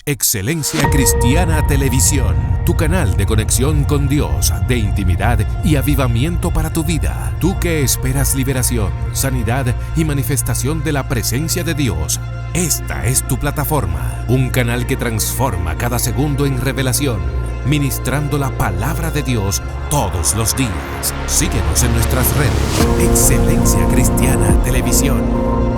Excelencia Cristiana Televisión, tu canal de conexión con Dios, de intimidad y avivamiento para tu vida. Tú que esperas liberación, sanidad y manifestación de la presencia de Dios, esta es tu plataforma. Un canal que transforma cada segundo en revelación, ministrando la palabra de Dios todos los días. Síguenos en nuestras redes. Excelencia Cristiana Televisión.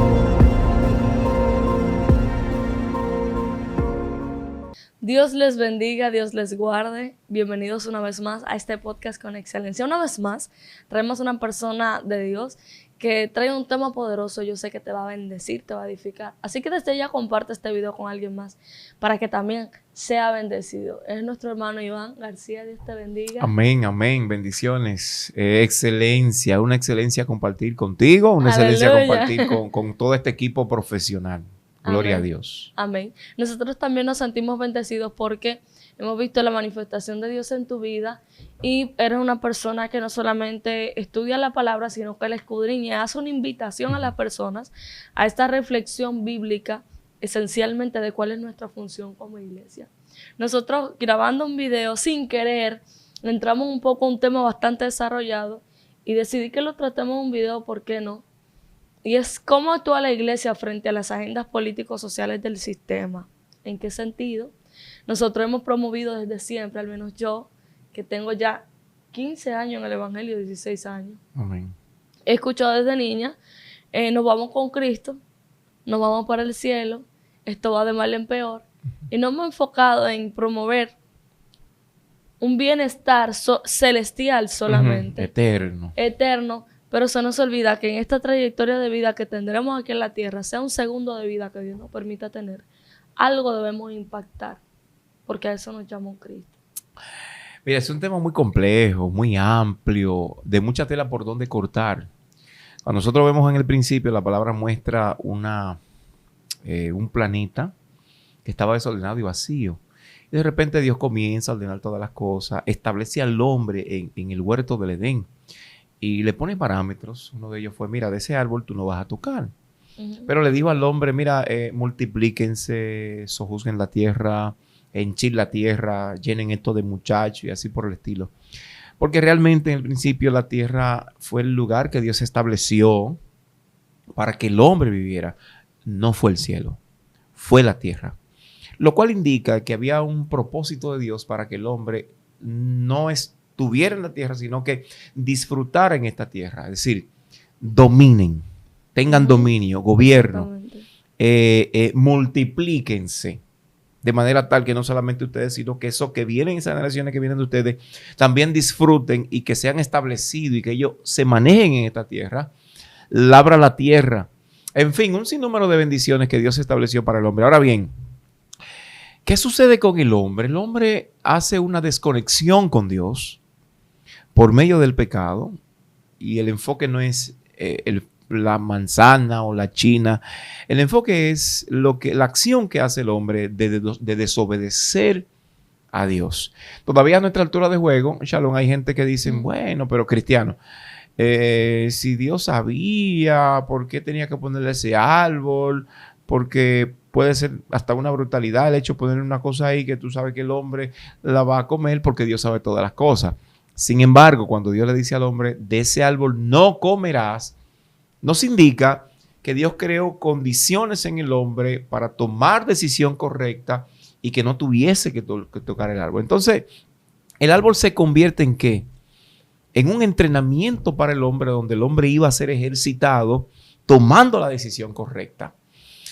Dios les bendiga, Dios les guarde. Bienvenidos una vez más a este podcast con excelencia. Una vez más, traemos una persona de Dios que trae un tema poderoso. Yo sé que te va a bendecir, te va a edificar. Así que desde ya comparte este video con alguien más para que también sea bendecido. Es nuestro hermano Iván García. Dios te bendiga. Amén, amén. Bendiciones. Excelencia, una excelencia compartir contigo, una excelencia compartir con todo este equipo profesional. Gloria a Dios. Amén. Nosotros también nos sentimos bendecidos porque hemos visto la manifestación de Dios en tu vida y eres una persona que no solamente estudia la palabra, sino que la escudriña y hace una invitación a las personas a esta reflexión bíblica, esencialmente de cuál es nuestra función como iglesia. Nosotros grabando un video sin querer, entramos un poco a un tema bastante desarrollado y decidí que lo tratemos en un video, ¿por qué no? Y es cómo actúa la iglesia frente a las agendas políticos sociales del sistema. ¿En qué sentido? Nosotros hemos promovido desde siempre, al menos yo, que tengo ya 15 años en el Evangelio, 16 años. Amén. He escuchado desde niña, nos vamos con Cristo, nos vamos para el cielo, esto va de mal en peor. Y nos hemos enfocado en promover un bienestar celestial solamente. Eterno. Pero se nos olvida que en esta trayectoria de vida que tendremos aquí en la tierra, sea un segundo de vida que Dios nos permita tener, algo debemos impactar, porque a eso nos llamó Cristo. Mira, es un tema muy complejo, muy amplio, de mucha tela por donde cortar. Cuando nosotros vemos en el principio, la palabra muestra un planeta que estaba desordenado y vacío. Y de repente Dios comienza a ordenar todas las cosas, establece al hombre en el huerto del Edén. Y le pone parámetros. Uno de ellos fue, mira, de ese árbol tú no vas a tocar. Pero le dijo al hombre, mira, multiplíquense, sojuzguen la tierra, henchir la tierra, llenen esto de muchachos y así por el estilo. Porque realmente en el principio la tierra fue el lugar que Dios estableció para que el hombre viviera. No fue el cielo, fue la tierra. Lo cual indica que había un propósito de Dios para que el hombre no estuviera en la tierra, sino que disfrutara en esta tierra. Es decir, dominen, tengan dominio, gobierno, multiplíquense de manera tal que no solamente ustedes, sino que eso que vienen, esas generaciones que vienen de ustedes, también disfruten y que sean establecidos y que ellos se manejen en esta tierra, labra la tierra. En fin, un sinnúmero de bendiciones que Dios estableció para el hombre. Ahora bien, ¿qué sucede con el hombre? El hombre hace una desconexión con Dios por medio del pecado, y el enfoque no es la manzana o la china. El enfoque es la acción que hace el hombre de desobedecer a Dios. Todavía a nuestra altura de juego, Shalom, hay gente que dice, bueno, pero cristiano, si Dios sabía, ¿por qué tenía que ponerle ese árbol? Porque puede ser hasta una brutalidad el hecho de poner una cosa ahí que tú sabes que el hombre la va a comer porque Dios sabe todas las cosas. Sin embargo, cuando Dios le dice al hombre, de ese árbol no comerás, nos indica que Dios creó condiciones en el hombre para tomar decisión correcta y que no tuviese que tocar el árbol. Entonces, el árbol se convierte ¿en qué? En un entrenamiento para el hombre, donde el hombre iba a ser ejercitado tomando la decisión correcta.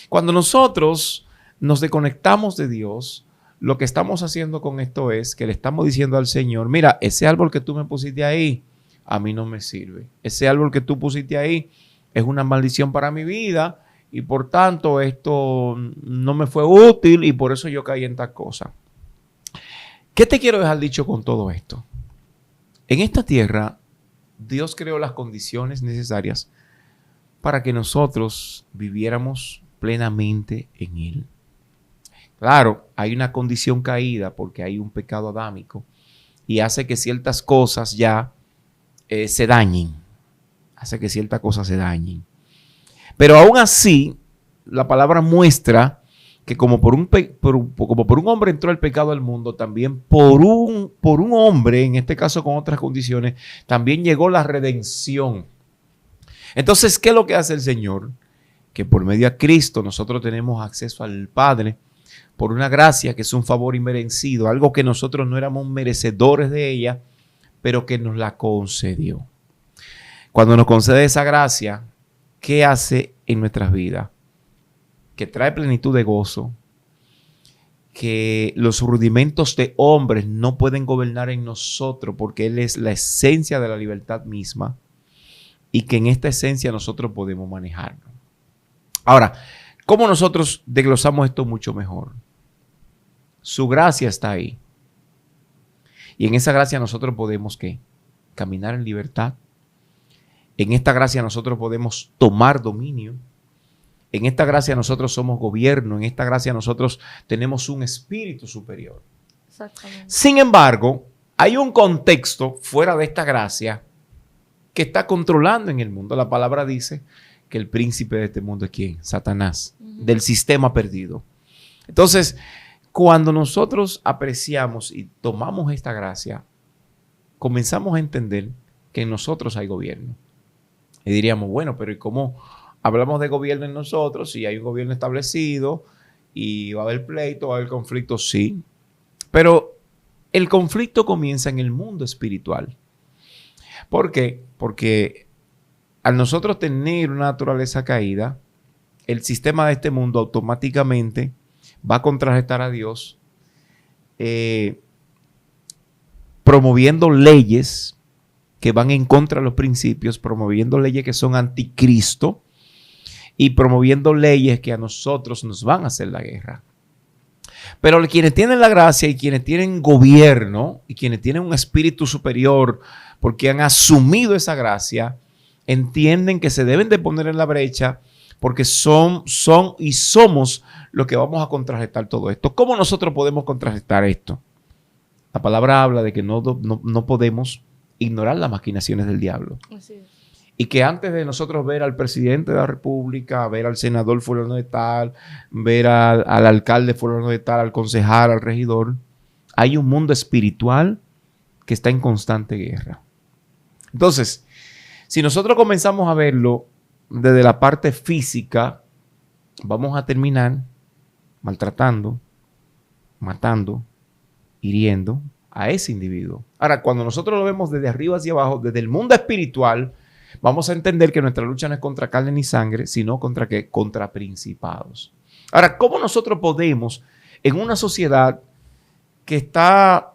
Cuando nosotros nos desconectamos de Dios, lo que estamos haciendo con esto es que le estamos diciendo al Señor, mira, ese árbol que tú me pusiste ahí, a mí no me sirve. Ese árbol que tú pusiste ahí es una maldición para mi vida y por tanto esto no me fue útil y por eso yo caí en tal cosa. ¿Qué te quiero dejar dicho con todo esto? En esta tierra, Dios creó las condiciones necesarias para que nosotros viviéramos plenamente en Él. Claro, hay una condición caída porque hay un pecado adámico y hace que ciertas cosas ya se dañen. Pero aún así, la palabra muestra que como por un hombre entró el pecado al mundo, también por un hombre, en este caso con otras condiciones, también llegó la redención. Entonces, ¿qué es lo que hace el Señor? Que por medio a Cristo nosotros tenemos acceso al Padre por una gracia que es un favor inmerecido, algo que nosotros no éramos merecedores de ella, pero que nos la concedió. Cuando nos concede esa gracia, ¿qué hace en nuestras vidas? Que trae plenitud de gozo, que los rudimentos de hombres no pueden gobernar en nosotros porque Él es la esencia de la libertad misma y que en esta esencia nosotros podemos manejarnos. Ahora, ¿cómo nosotros desglosamos esto mucho mejor? Su gracia está ahí. Y en esa gracia nosotros podemos, ¿qué? Caminar en libertad. En esta gracia nosotros podemos tomar dominio. En esta gracia nosotros somos gobierno. En esta gracia nosotros tenemos un espíritu superior. Exactamente. Sin embargo, hay un contexto fuera de esta gracia que está controlando en el mundo. La palabra dice que el príncipe de este mundo es ¿quién? Satanás, del sistema perdido. Entonces, cuando nosotros apreciamos y tomamos esta gracia, comenzamos a entender que en nosotros hay gobierno. Y diríamos, bueno, pero ¿y cómo hablamos de gobierno en nosotros? Si hay un gobierno establecido y va a haber pleito, va a haber conflicto, sí. Pero el conflicto comienza en el mundo espiritual. ¿Por qué? Porque al nosotros tener una naturaleza caída, el sistema de este mundo automáticamente va a contrarrestar a Dios, promoviendo leyes que van en contra de los principios, promoviendo leyes que son anticristo y promoviendo leyes que a nosotros nos van a hacer la guerra. Pero quienes tienen la gracia y quienes tienen gobierno y quienes tienen un espíritu superior porque han asumido esa gracia, entienden que se deben de poner en la brecha porque son y somos los que vamos a contrarrestar todo esto. ¿Cómo nosotros podemos contrarrestar esto? La palabra habla de que no podemos ignorar las maquinaciones del diablo. Así es. Y que antes de nosotros ver al presidente de la república, ver al senador fulano de tal, ver al alcalde fulano de tal, al concejal, al regidor, hay un mundo espiritual que está en constante guerra. Entonces, si nosotros comenzamos a verlo desde la parte física, vamos a terminar maltratando, matando, hiriendo a ese individuo. Ahora, cuando nosotros lo vemos desde arriba hacia abajo, desde el mundo espiritual, vamos a entender que nuestra lucha no es contra carne ni sangre, sino contra ¿qué? Contra principados. Ahora, ¿cómo nosotros podemos, en una sociedad que está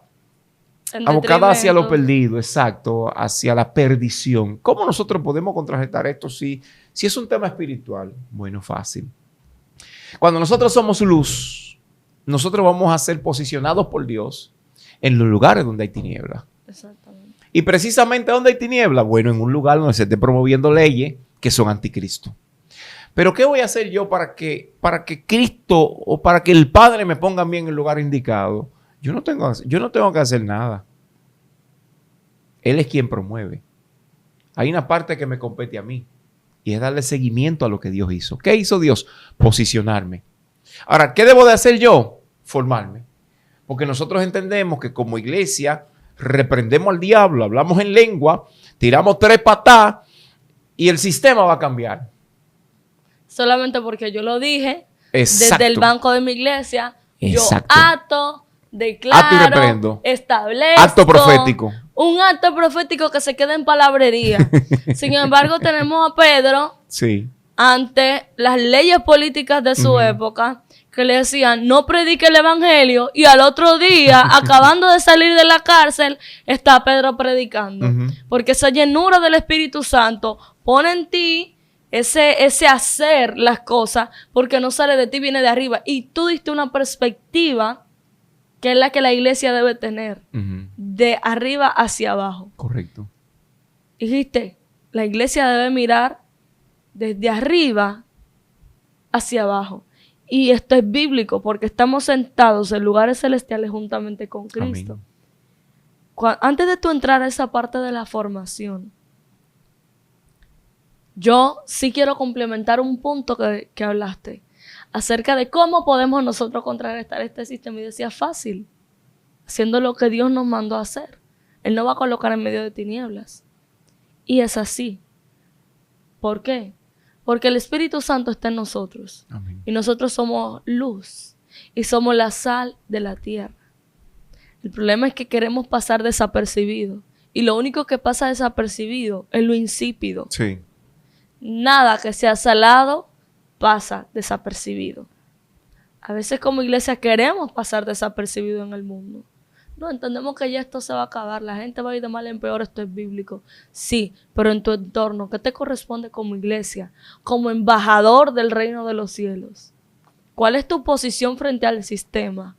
abocada hacia lo perdido, exacto, hacia la perdición, cómo nosotros podemos contrarrestar esto si es un tema espiritual? Bueno, fácil. Cuando nosotros somos luz, nosotros vamos a ser posicionados por Dios en los lugares donde hay tinieblas. Exactamente. Y precisamente ¿dónde hay tiniebla? Bueno, en un lugar donde se esté promoviendo leyes que son anticristo. Pero ¿qué voy a hacer yo para que Cristo o para que el Padre me ponga a mí en el lugar indicado? Yo no tengo que hacer nada. Él es quien promueve. Hay una parte que me compete a mí y es darle seguimiento a lo que Dios hizo. ¿Qué hizo Dios? Posicionarme. Ahora, ¿qué debo de hacer yo? Formarme. Porque nosotros entendemos que como iglesia reprendemos al diablo, hablamos en lengua, tiramos 3 patadas y el sistema va a cambiar. Solamente porque yo lo dije. Exacto. Desde el banco de mi iglesia. Exacto. Yo ato, declaro, Acto y reprendo. establezco. Acto profético. Un acto profético que se queda en palabrería. Sin embargo, tenemos a Pedro Sí. ante las leyes políticas de su época que le decían no predique el evangelio y al otro día, acabando de salir de la cárcel, está Pedro predicando. Porque esa llenura del Espíritu Santo pone en ti ese hacer las cosas porque no sale de ti, viene de arriba. Y tú diste una perspectiva que es la que la iglesia debe tener, de arriba hacia abajo. Correcto. Dijiste, la iglesia debe mirar desde arriba hacia abajo. Y esto es bíblico porque estamos sentados en lugares celestiales juntamente con Cristo. Antes de tú entrar a esa parte de la formación, yo sí quiero complementar un punto que hablaste. acerca de cómo podemos nosotros contrarrestar este sistema y decía, fácil, haciendo lo que Dios nos mandó a hacer. Él no va a colocar en medio de tinieblas. Y es así. ¿Por qué? Porque el Espíritu Santo está en nosotros. Amén. Y nosotros somos luz y somos la sal de la tierra. El problema es que queremos pasar desapercibido. Y lo único que pasa desapercibido es lo insípido. Sí. Nada que sea salado pasa desapercibido. A veces como iglesia queremos pasar desapercibido en el mundo. No, entendemos que ya esto se va a acabar, la gente va a ir de mal en peor, esto es bíblico. Sí, pero en tu entorno, ¿qué te corresponde como iglesia? Como embajador del reino de los cielos. ¿Cuál es tu posición frente al sistema?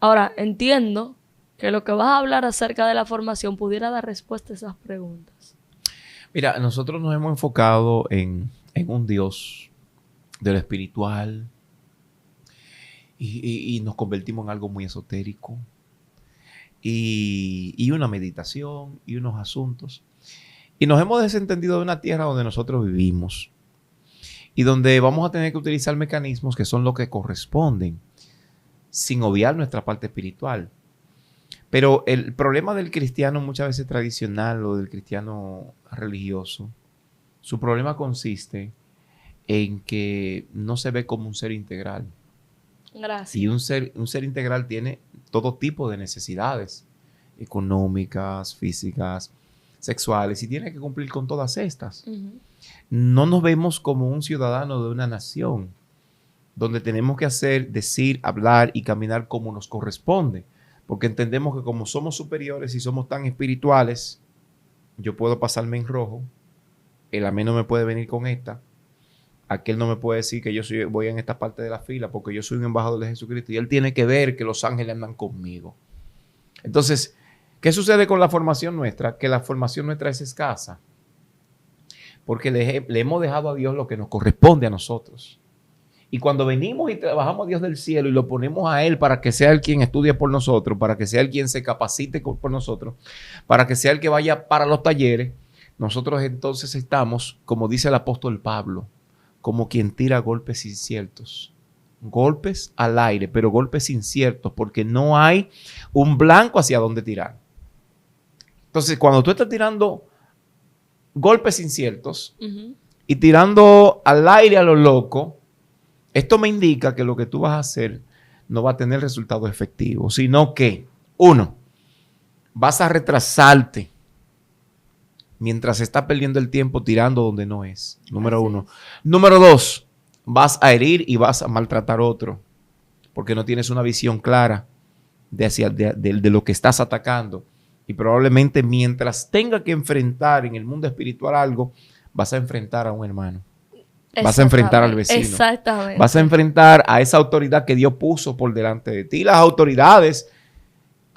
Ahora, entiendo que lo que vas a hablar acerca de la formación pudiera dar respuesta a esas preguntas. Mira, nosotros nos hemos enfocado en un Dios de lo espiritual y nos convertimos en algo muy esotérico y una meditación y unos asuntos. Y nos hemos desentendido de una tierra donde nosotros vivimos y donde vamos a tener que utilizar mecanismos que son los que corresponden, sin obviar nuestra parte espiritual. Pero el problema del cristiano muchas veces tradicional o del cristiano religioso, su problema consiste en que no se ve como un ser integral. Gracias. Y un ser integral tiene todo tipo de necesidades económicas, físicas, sexuales, y tiene que cumplir con todas estas. No nos vemos como un ciudadano de una nación donde tenemos que hacer, decir, hablar y caminar como nos corresponde. Porque entendemos que como somos superiores y somos tan espirituales, yo puedo pasarme en rojo, el amén no me puede venir con esta, aquel no me puede decir que voy en esta parte de la fila porque yo soy un embajador de Jesucristo y él tiene que ver que los ángeles andan conmigo. Entonces, ¿qué sucede con la formación nuestra? Que la formación nuestra es escasa. Porque le hemos dejado a Dios lo que nos corresponde a nosotros. Y cuando venimos y trabajamos a Dios del cielo y lo ponemos a Él para que sea Él quien estudie por nosotros, para que sea Él quien se capacite por nosotros, para que sea el que vaya para los talleres, nosotros entonces estamos, como dice el apóstol Pablo, como quien tira golpes inciertos. Golpes al aire, pero golpes inciertos, porque no hay un blanco hacia dónde tirar. Entonces, cuando tú estás tirando golpes inciertos y tirando al aire a lo loco, esto me indica que lo que tú vas a hacer no va a tener resultados efectivos, sino que, uno, vas a retrasarte mientras estás perdiendo el tiempo tirando donde no es. Número uno. Número dos, vas a herir y vas a maltratar a otro porque no tienes una visión clara de lo que estás atacando. Y probablemente mientras tenga que enfrentar en el mundo espiritual algo, vas a enfrentar a un hermano. Vas a enfrentar al vecino. Exactamente. Vas a enfrentar a esa autoridad que Dios puso por delante de ti. Las autoridades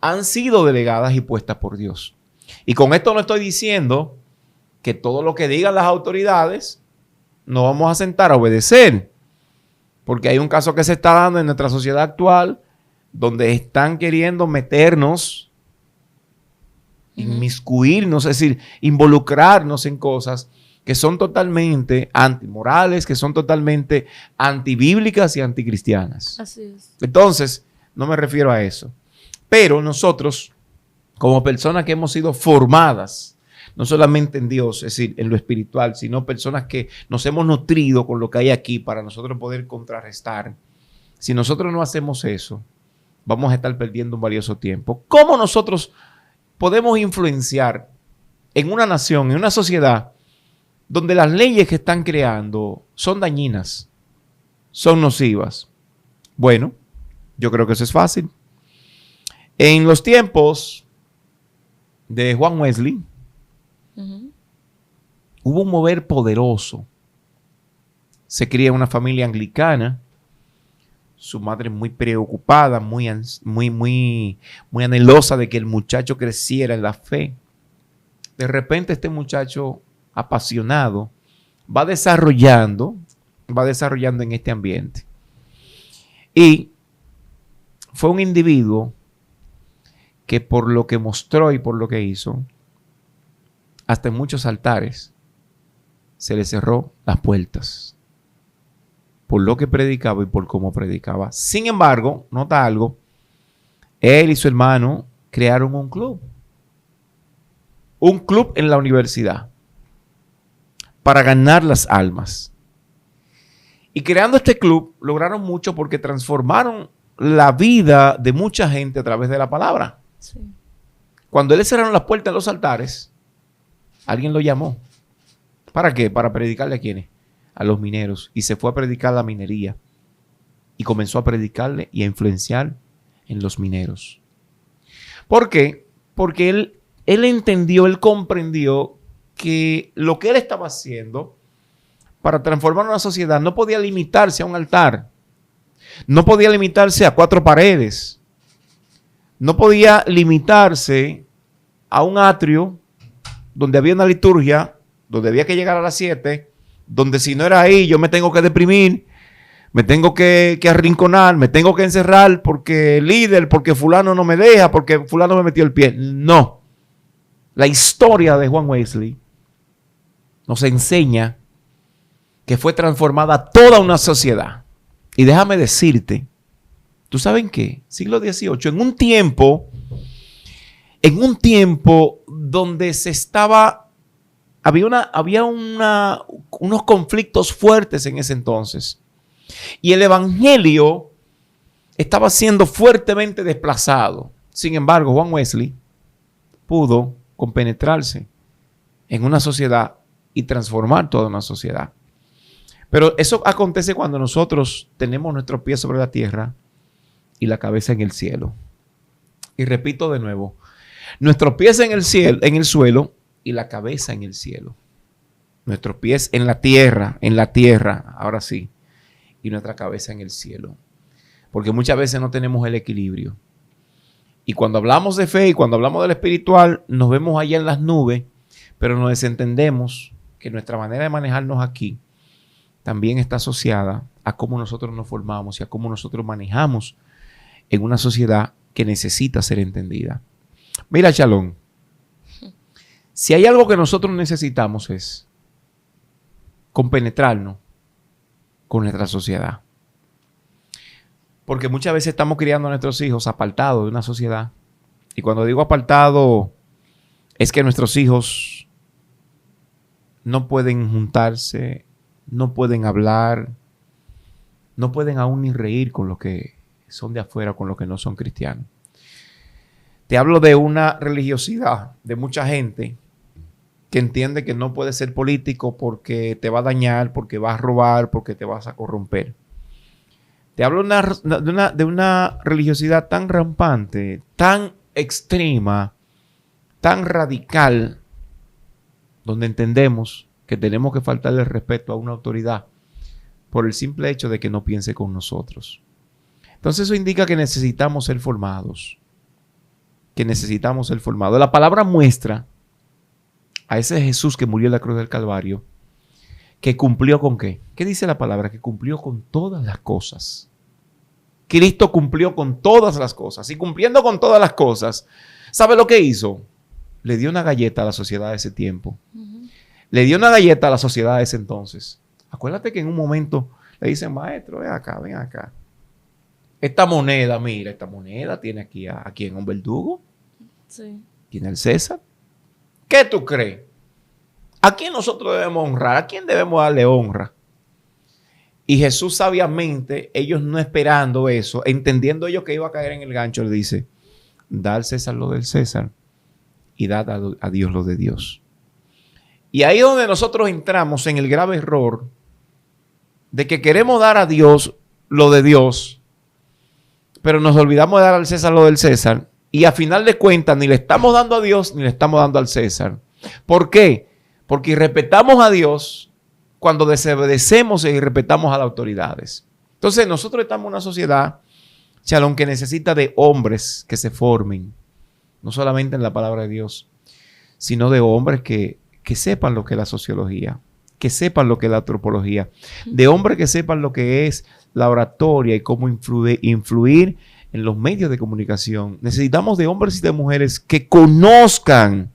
han sido delegadas y puestas por Dios. Y con esto no estoy diciendo que todo lo que digan las autoridades no vamos a sentar a obedecer. Porque hay un caso que se está dando en nuestra sociedad actual donde están queriendo meternos, inmiscuirnos, es decir, involucrarnos en cosas que son totalmente antimorales, que son totalmente antibíblicas y anticristianas. Así es. Entonces, no me refiero a eso. Pero nosotros, como personas que hemos sido formadas, no solamente en Dios, es decir, en lo espiritual, sino personas que nos hemos nutrido con lo que hay aquí para nosotros poder contrarrestar. Si nosotros no hacemos eso, vamos a estar perdiendo un valioso tiempo. ¿Cómo nosotros podemos influenciar en una nación, en una sociedad, donde las leyes que están creando son dañinas, son nocivas? Bueno, yo creo que eso es fácil. En los tiempos de Juan Wesley, hubo un mover poderoso. Se cría en una familia anglicana, su madre muy preocupada, muy anhelosa de que el muchacho creciera en la fe. De repente este muchacho apasionado va desarrollando en este ambiente. Y fue un individuo que por lo que mostró y por lo que hizo, hasta en muchos altares se le cerró las puertas por lo que predicaba y por cómo predicaba. Sin embargo, nota algo, él y su hermano crearon un club en la universidad para ganar las almas. Y creando este club lograron mucho porque transformaron la vida de mucha gente a través de la palabra. Sí. Cuando él le cerraron las puertas en los altares, alguien lo llamó. ¿Para qué? Para predicarle a quiénes, a los mineros. Y se fue a predicar la minería. Y comenzó a predicarle y a influenciar en los mineros. ¿Por qué? Porque él entendió, él comprendió que lo que él estaba haciendo para transformar una sociedad no podía limitarse a un altar. No podía limitarse a 4 paredes. No podía limitarse a un atrio donde había una liturgia, donde había que llegar a las 7, donde si no era ahí yo me tengo que deprimir, me tengo que arrinconar, me tengo que encerrar porque el líder, porque fulano no me deja, porque fulano me metió el pie. No. La historia de Juan Wesley nos enseña que fue transformada toda una sociedad. Y déjame decirte, ¿tú sabes qué? Siglo XVIII, en un tiempo donde había unos conflictos fuertes en ese entonces. Y el evangelio estaba siendo fuertemente desplazado. Sin embargo, Juan Wesley pudo compenetrarse en una sociedad y transformar toda una sociedad. Pero eso acontece cuando nosotros tenemos nuestros pies sobre la tierra y la cabeza en el cielo. Y repito de nuevo, nuestros pies en el suelo y la cabeza en el cielo. Nuestros pies en la tierra, ahora sí, y nuestra cabeza en el cielo. Porque muchas veces no tenemos el equilibrio. Y cuando hablamos de fe y cuando hablamos del espiritual, nos vemos allá en las nubes, pero nos desentendemos que nuestra manera de manejarnos aquí también está asociada a cómo nosotros nos formamos y a cómo nosotros manejamos en una sociedad que necesita ser entendida. Mira, Shalom, si hay algo que nosotros necesitamos es compenetrarnos con nuestra sociedad. Porque muchas veces estamos criando a nuestros hijos apartados de una sociedad. Y cuando digo apartado, es que nuestros hijos no pueden juntarse, no pueden hablar, no pueden aún ni reír con los que son de afuera, con los que no son cristianos. Te hablo de una religiosidad de mucha gente que entiende que no puede ser político porque te va a dañar, porque vas a robar, porque te vas a corromper. Te hablo de una religiosidad tan rampante, tan extrema, tan radical, donde entendemos que tenemos que faltarle respeto a una autoridad por el simple hecho de que no piense con nosotros. Entonces eso indica que necesitamos ser formados. La palabra muestra a ese Jesús que murió en la cruz del Calvario, que cumplió con ¿qué? ¿Qué dice la palabra? Que cumplió con todas las cosas. Cristo cumplió con todas las cosas. Y cumpliendo con todas las cosas, ¿sabe lo que hizo? Le dio una galleta a la sociedad de ese tiempo. Uh-huh. Le dio una galleta a la sociedad de ese entonces. Acuérdate que en un momento le dicen, maestro, ven acá. Esta moneda, mira, esta moneda tiene aquí a quién, un verdugo. Sí. Tiene al César. ¿Qué tú crees? ¿A quién nosotros debemos honrar? ¿A quién debemos darle honra? Y Jesús sabiamente, ellos no esperando eso, entendiendo ellos que iba a caer en el gancho, le dice, da al César lo del César y da a Dios lo de Dios. Y ahí es donde nosotros entramos en el grave error de que queremos dar a Dios lo de Dios, pero nos olvidamos de dar al César lo del César y a final de cuentas ni le estamos dando a Dios ni le estamos dando al César. ¿Por qué? Porque irrespetamos a Dios cuando desobedecemos y irrespetamos a las autoridades. Entonces nosotros estamos en una sociedad, Shalom, que necesita de hombres que se formen, no solamente en la palabra de Dios, sino de hombres que sepan lo que es la sociología, que sepan lo que es la antropología, de hombres que sepan lo que es la oratoria y cómo influir en los medios de comunicación. Necesitamos de hombres y de mujeres que conozcan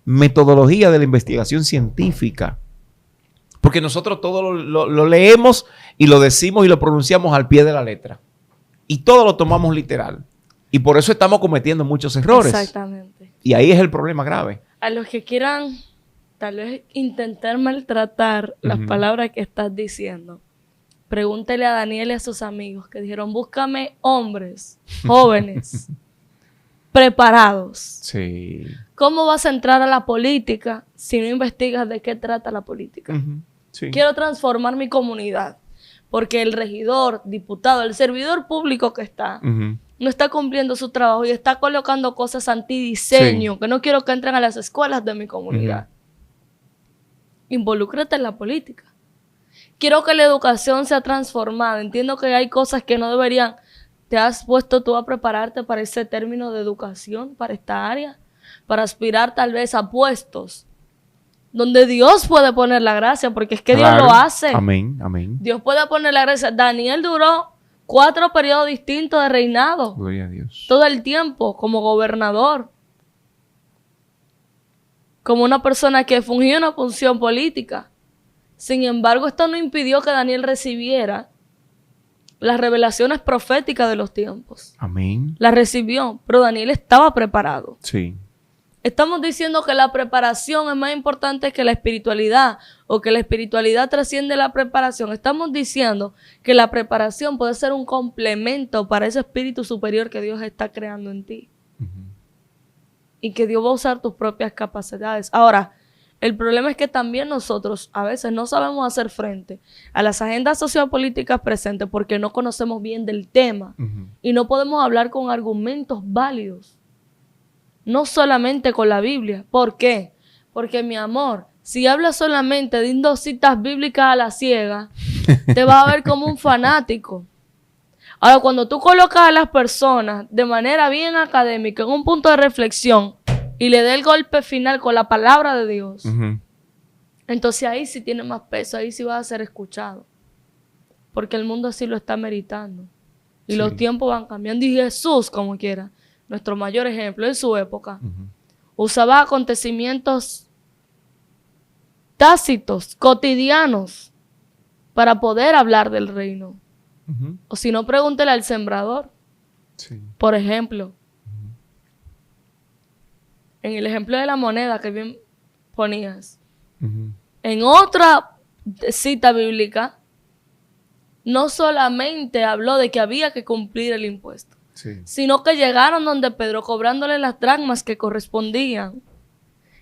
metodología de la investigación científica, Porque nosotros todo lo leemos y lo decimos y lo pronunciamos al pie de la letra. Y todo lo tomamos literal. Y por eso estamos cometiendo muchos errores. Exactamente. Y ahí es el problema grave. A los que quieran tal vez intentar maltratar las palabras que estás diciendo, pregúntele a Daniel y a sus amigos que dijeron, búscame hombres, jóvenes, preparados. Sí. ¿Cómo vas a entrar a la política si no investigas de qué trata la política? Sí. Quiero transformar mi comunidad, porque el regidor, diputado, el servidor público que está, no está cumpliendo su trabajo y está colocando cosas antidiseño, que no quiero que entren a las escuelas de mi comunidad. Involúcrate en la política. Quiero que la educación sea transformada. Entiendo que hay cosas que no deberían. ¿Te has puesto tú a prepararte para ese término de educación, para esta área? Para aspirar tal vez a puestos donde Dios puede poner la gracia, porque es que Dios lo hace. Amén, amén. Dios puede poner la gracia. Daniel duró 4 periodos distintos de reinado. Gloria a Dios. Todo el tiempo como gobernador. Como una persona que fungía una función política. Sin embargo, esto no impidió que Daniel recibiera las revelaciones proféticas de los tiempos. Amén. Las recibió, pero Daniel estaba preparado. Sí. Estamos diciendo que la preparación es más importante que la espiritualidad o que la espiritualidad trasciende la preparación. Estamos diciendo que la preparación puede ser un complemento para ese espíritu superior que Dios está creando en ti. Y que Dios va a usar tus propias capacidades. Ahora, el problema es que también nosotros a veces no sabemos hacer frente a las agendas sociopolíticas presentes porque no conocemos bien del tema y no podemos hablar con argumentos válidos. No solamente con la Biblia. ¿Por qué? Porque, mi amor, si hablas solamente de 2 citas bíblicas a la ciega, te vas a ver como un fanático. Ahora, cuando tú colocas a las personas de manera bien académica en un punto de reflexión y le des el golpe final con la palabra de Dios, entonces ahí sí tiene más peso, ahí sí vas a ser escuchado. Porque el mundo así lo está meritando. Y los tiempos van cambiando. Y Jesús, como quiera, nuestro mayor ejemplo en su época, usaba acontecimientos tácitos, cotidianos, para poder hablar del reino. O si no, pregúntele al sembrador. Por ejemplo, en el ejemplo de la moneda que bien ponías, en otra cita bíblica, no solamente habló de que había que cumplir el impuesto, sino que llegaron donde Pedro cobrándole las dracmas que correspondían.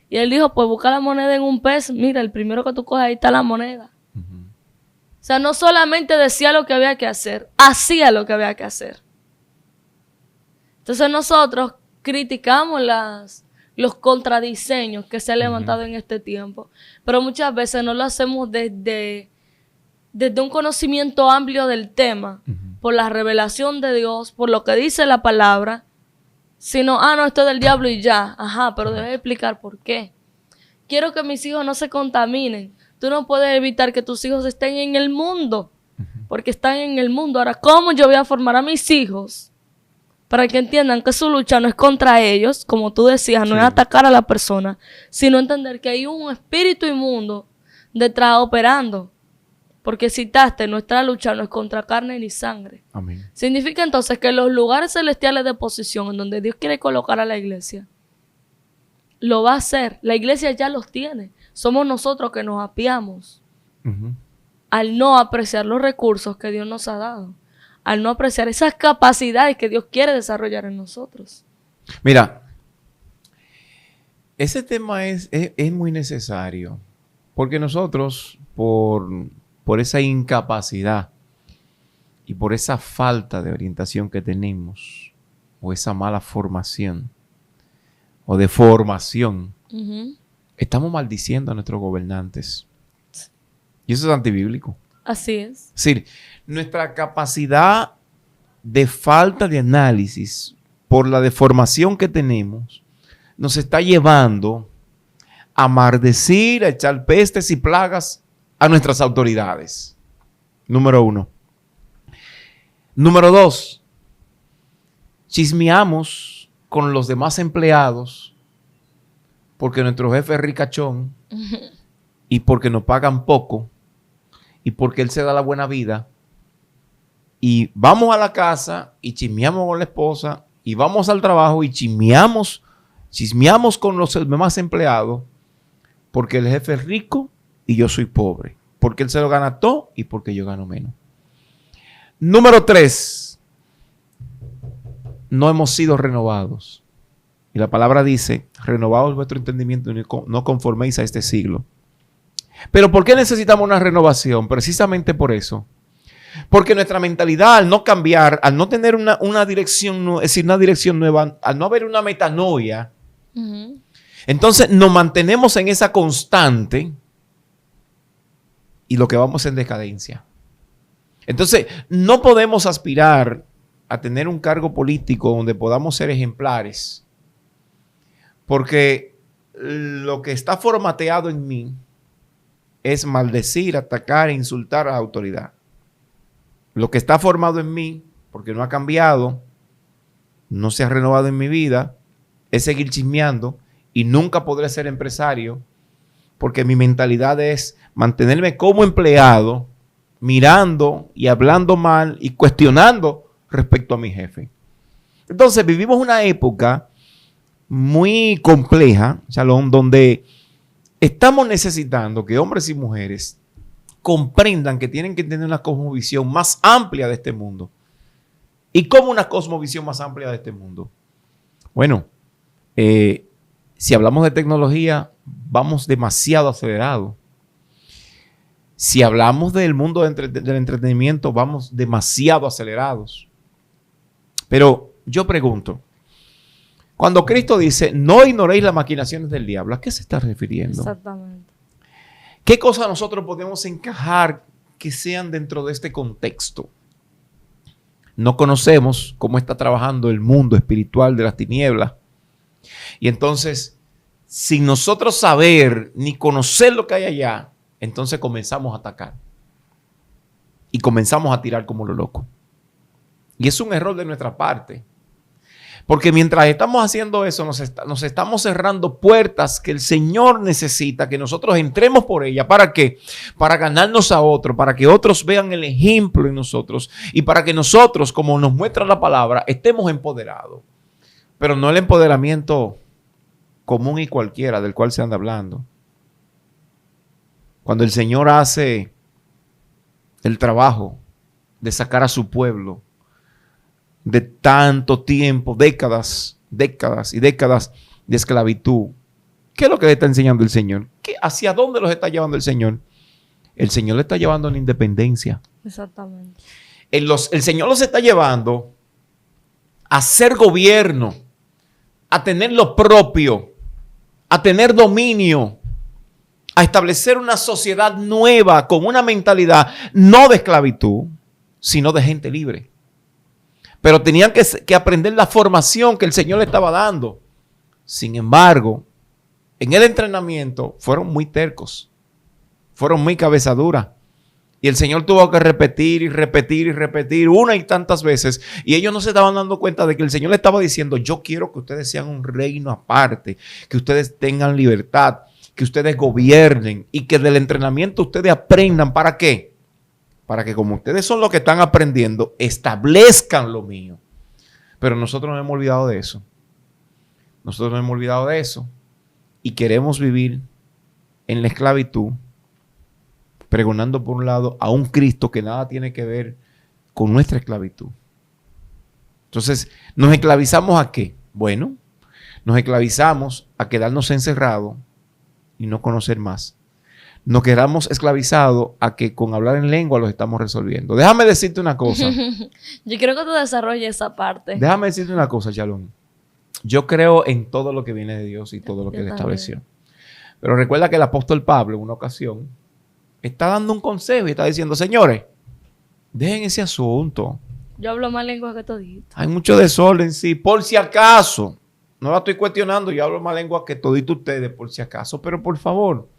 Y él dijo, pues busca la moneda en un pez. Mira, el primero que tú coges, ahí está la moneda. O sea, no solamente decía lo que había que hacer, hacía lo que había que hacer. Entonces nosotros criticamos los contradiseños que se han levantado en este tiempo, pero muchas veces no lo hacemos desde un conocimiento amplio del tema, por la revelación de Dios, por lo que dice la palabra, sino, no, esto es del diablo y ya. Ajá, pero debes explicar por qué. Quiero que mis hijos no se contaminen. Tú no puedes evitar que tus hijos estén en el mundo, porque están en el mundo. Ahora, ¿cómo yo voy a formar a mis hijos para que entiendan que su lucha no es contra ellos, como tú decías, no es atacar a la persona, sino entender que hay un espíritu inmundo detrás operando? Porque citaste, nuestra lucha no es contra carne ni sangre. Amén. Significa entonces que los lugares celestiales de posición en donde Dios quiere colocar a la iglesia, lo va a hacer. La iglesia ya los tiene. Somos nosotros que nos apiamos al no apreciar los recursos que Dios nos ha dado, al no apreciar esas capacidades que Dios quiere desarrollar en nosotros. Mira, ese tema es muy necesario, porque nosotros, por esa incapacidad y por esa falta de orientación que tenemos, o esa mala formación, o de formación, estamos maldiciendo a nuestros gobernantes. Y eso es antibíblico. Así es. Es decir, nuestra capacidad de falta de análisis por la deformación que tenemos nos está llevando a maldecir, a echar pestes y plagas a nuestras autoridades. Número 1. Número 2. Chismeamos con los demás empleados porque nuestro jefe es ricachón y porque nos pagan poco y porque él se da la buena vida. Y vamos a la casa y chismeamos con la esposa y vamos al trabajo y chismeamos con los demás empleados porque el jefe es rico y yo soy pobre. Porque él se lo gana todo y porque yo gano menos. Número 3. No hemos sido renovados. Y la palabra dice, renovaos vuestro entendimiento y no conforméis a este siglo. Pero ¿por qué necesitamos una renovación? Precisamente por eso. Porque nuestra mentalidad, al no cambiar, al no tener una dirección, es decir, una dirección nueva, al no haber una metanoia, entonces nos mantenemos en esa constante y lo que vamos en decadencia. Entonces, no podemos aspirar a tener un cargo político donde podamos ser ejemplares, porque lo que está formateado en mí es maldecir, atacar e insultar a la autoridad. Lo que está formado en mí, porque no ha cambiado, no se ha renovado en mi vida, es seguir chismeando y nunca podré ser empresario porque mi mentalidad es mantenerme como empleado, mirando y hablando mal y cuestionando respecto a mi jefe. Entonces vivimos una época muy compleja, Shalom, donde estamos necesitando que hombres y mujeres comprendan que tienen que tener una cosmovisión más amplia de este mundo. ¿Y cómo una cosmovisión más amplia de este mundo? Bueno, si hablamos de tecnología, vamos demasiado acelerados. Si hablamos del mundo del entretenimiento, vamos demasiado acelerados. Pero yo pregunto, cuando Cristo dice, no ignoréis las maquinaciones del diablo, ¿a qué se está refiriendo? Exactamente. ¿Qué cosas nosotros podemos encajar que sean dentro de este contexto? No conocemos cómo está trabajando el mundo espiritual de las tinieblas. Y entonces, sin nosotros saber ni conocer lo que hay allá, entonces comenzamos a atacar. Y comenzamos a tirar como lo loco. Y es un error de nuestra parte. Porque mientras estamos haciendo eso, nos estamos cerrando puertas que el Señor necesita que nosotros entremos por ella. ¿Para qué? Para ganarnos a otros, para que otros vean el ejemplo en nosotros y para que nosotros, como nos muestra la palabra, estemos empoderados. Pero no el empoderamiento común y cualquiera del cual se anda hablando. Cuando el Señor hace el trabajo de sacar a su pueblo de tanto tiempo, décadas y décadas de esclavitud. ¿Qué es lo que le está enseñando el Señor? ¿Hacia dónde los está llevando el Señor? El Señor le está llevando a la independencia. Exactamente. El Señor los está llevando a ser gobierno, a tener lo propio, a tener dominio, a establecer una sociedad nueva con una mentalidad no de esclavitud, sino de gente libre. Pero tenían que aprender la formación que el Señor le estaba dando. Sin embargo, en el entrenamiento fueron muy tercos, fueron muy cabezaduras. Y el Señor tuvo que repetir y repetir y repetir una y tantas veces. Y ellos no se estaban dando cuenta de que el Señor le estaba diciendo, yo quiero que ustedes sean un reino aparte, que ustedes tengan libertad, que ustedes gobiernen y que del entrenamiento ustedes aprendan. ¿Para qué? Para que como ustedes son los que están aprendiendo, establezcan lo mío. Pero nosotros nos hemos olvidado de eso. Nosotros nos hemos olvidado de eso. Y queremos vivir en la esclavitud, pregonando por un lado a un Cristo que nada tiene que ver con nuestra esclavitud. Entonces, ¿nos esclavizamos a qué? Bueno, nos esclavizamos a quedarnos encerrados y no conocer más. Nos quedamos esclavizados a que con hablar en lengua los estamos resolviendo. Déjame decirte una cosa. Yo quiero que tú desarrolles esa parte. Déjame decirte una cosa, Shalom. Yo creo en todo lo que viene de Dios y todo lo que Él estableció. Pero recuerda que el apóstol Pablo en una ocasión está dando un consejo y está diciendo, señores, dejen ese asunto. Yo hablo más lengua que todito. Hay mucho desorden, sí. Por si acaso, no la estoy cuestionando, yo hablo más lengua que todito ustedes, por si acaso. Pero por favor,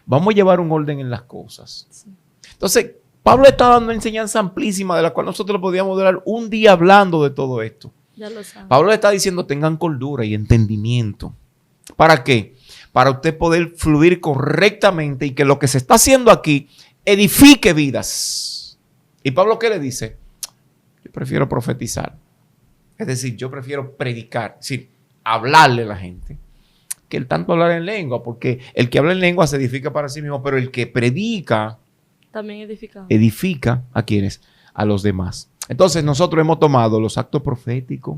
vamos a llevar un orden en las cosas. Sí. Entonces, Pablo está dando una enseñanza amplísima de la cual nosotros podríamos durar un día hablando de todo esto. Ya lo saben. Pablo le está diciendo, tengan cordura y entendimiento. ¿Para qué? Para usted poder fluir correctamente y que lo que se está haciendo aquí edifique vidas. ¿Y Pablo qué le dice? Yo prefiero profetizar. Es decir, yo prefiero predicar, es decir, hablarle a la gente, que el tanto hablar en lengua, porque el que habla en lengua se edifica para sí mismo, pero el que predica También edifica ¿a quiénes? A los demás. Entonces nosotros hemos tomado los actos proféticos,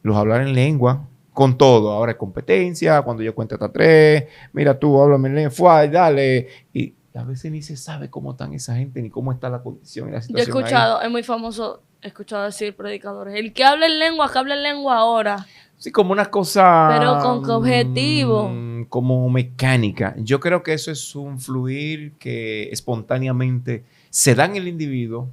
los hablar en lengua, con todo. Ahora es competencia, cuando yo cuento hasta 3, mira tú, háblame en lengua, dale. Y a veces ni se sabe cómo están esa gente, ni cómo está la condición y la Yo he situación escuchado, ahí. es muy famoso, he escuchado decir predicadores, el que habla en lengua, que habla en lengua ahora. Sí, como una cosa... Pero ¿con qué objetivo? Como mecánica. Yo creo que eso es un fluir que espontáneamente se da en el individuo,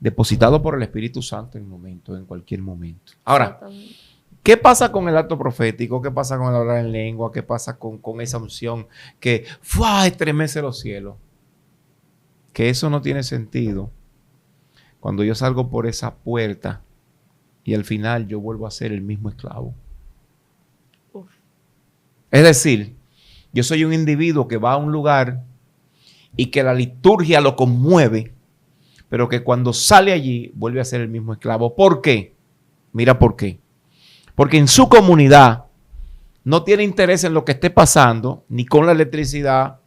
depositado por el Espíritu Santo en cualquier momento. Ahora, Exactamente. ¿qué pasa con el acto profético? ¿Qué pasa con el hablar en lengua? ¿Qué pasa con esa unción que estremece los cielos? Que eso no tiene sentido cuando yo salgo por esa puerta y al final yo vuelvo a ser el mismo esclavo. Uf. Es decir, yo soy un individuo que va a un lugar y que la liturgia lo conmueve, pero que cuando sale allí vuelve a ser el mismo esclavo. ¿Por qué? Mira por qué. Porque en su comunidad no tiene interés en lo que esté pasando, ni con la electricidad,